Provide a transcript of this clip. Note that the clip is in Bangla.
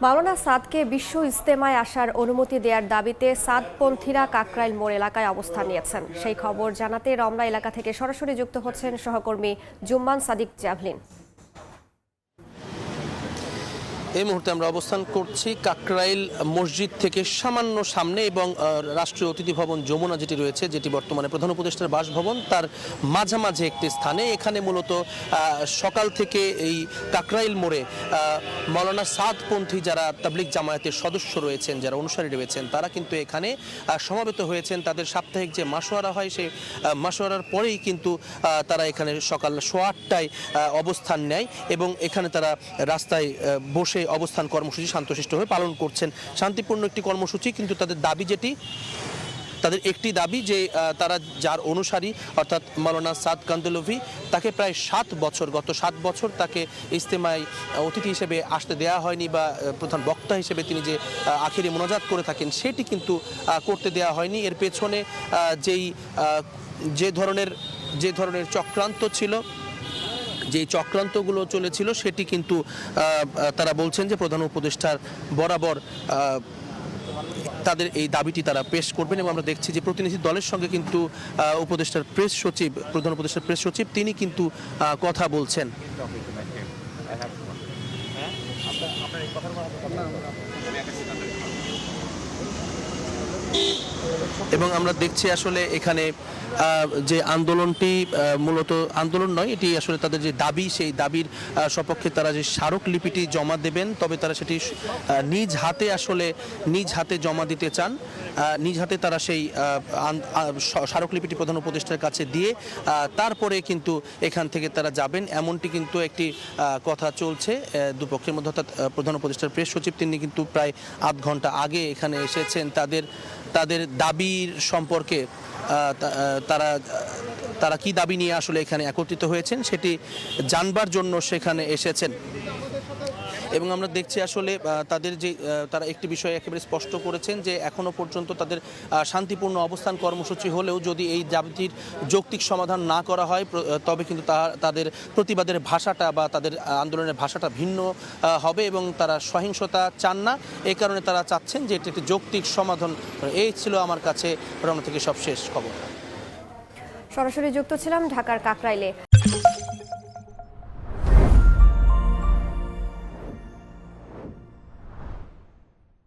মাওলানা সাদকে বিশ্ব ইজতেমায় আসার অনুমতি দেওয়ার দাবিতে সাদপন্থীরা কাকরাইল মোড় এলাকায় অবস্থান নিয়েছেন। সেই খবর জানাতে রমনা এলাকা থেকে সরাসরি যুক্ত হচ্ছেন সহকর্মী জুম্মান সাদিক জাভলিন। এই মুহূর্তে আমরা অবস্থান করছি কাকরাইল মসজিদ থেকে সামান্য সামনে এবং রাষ্ট্রীয় অতিথি ভবন যমুনা যেটি রয়েছে, যেটি বর্তমানে প্রধান উপদেষ্টার বাসভবন, তার মাঝামাঝি একটি স্থানে। এখানে মূলত সকাল থেকে এই কাকরাইল মোড়ে মাওলানা সাদপন্থী যারা তাবলিগ জামায়াতের সদস্য রয়েছেন, যারা অনুসারী রয়েছেন, তারা কিন্তু এখানে সমাবেত হয়েছেন। তাদের সাপ্তাহিক যে মাসোয়ারা হয়, সেই মাসোয়ারার পরেই কিন্তু তারা এখানে সকাল 8:30টায় অবস্থান নেয় এবং এখানে তারা রাস্তায় বসে অবস্থান কর্মসূচি শান্তশিষ্টভাবে পালন করছেন। শান্তিপূর্ণ একটি কর্মসূচি, কিন্তু তাদের একটি দাবি যে তারা যার অনুসারী অর্থাৎ মাওলানা সাদ কান্দলভি, তাকে প্রায় গত 7 বছর তাকে ইজতেমায় অতিথি হিসেবে আসতে দেওয়া হয়নি, বা প্রধান বক্তা হিসেবে তিনি যে আখিরি মোনাজাত করে থাকেন সেটি কিন্তু করতে দেওয়া হয়নি। এর পেছনে যে ধরনের চক্রান্ত ছিল, যে চক্রান্তগুলো চলেছিল, সেটি কিন্তু তারা বলছেন যে প্রধান উপদেষ্টার বরাবর তাদের এই দাবিটি তারা পেশ করবেন। এবং আমরা দেখছি যে প্রতিনিধি দলের সঙ্গে কিন্তু প্রধান উপদেষ্টার প্রেস সচিব তিনি কিন্তু কথা বলছেন। এবং আমরা দেখছি আসলে এখানে যে আন্দোলনটি মূলত আন্দোলন নয়, এটি আসলে তাদের যে দাবি, সেই দাবির সপক্ষে তারা যে স্মারকলিপিটি জমা দেবেন, তবে তারা সেটি নিজ হাতে জমা দিতে চান। নিজ হাতে তারা সেই স্মারকলিপিটি প্রধান উপদেষ্টার কাছে দিয়ে তারপরে কিন্তু এখান থেকে তারা যাবেন, এমনটি কিন্তু একটি কথা চলছে দুপক্ষের মধ্যে। অর্থাৎ প্রধান উপদেষ্টার প্রেস সচিব তিনি কিন্তু প্রায় আধ ঘন্টা আগে এখানে এসেছেন। তাদের দাবির সম্পর্কে তারা কি দাবি নিয়ে আসলে এখানে একত্রিত হয়েছেন সেটি জানবার জন্য সেখানে এসেছেন। এবং আমরা দেখছি আসলে তারা একটি বিষয় একেবারে স্পষ্ট করেছেন যে এখনো পর্যন্ত তাদের শান্তিপূর্ণ অবস্থান কর্মসূচি হলেও যদি এই দাবিটির যৌক্তিক সমাধান না করা হয়, তবে কিন্তু তাদের প্রতিবাদের ভাষাটা বা তাদের আন্দোলনের ভাষাটা ভিন্ন হবে এবং তারা সহিংসতা চান না। এই কারণে তারা চাচ্ছেন যে এটি একটি যৌক্তিক সমাধান। এই ছিল আমার কাছে রমনা থেকে সবশেষ খবর। সরাসরি যুক্ত ছিলাম ঢাকার কাকরাইলে।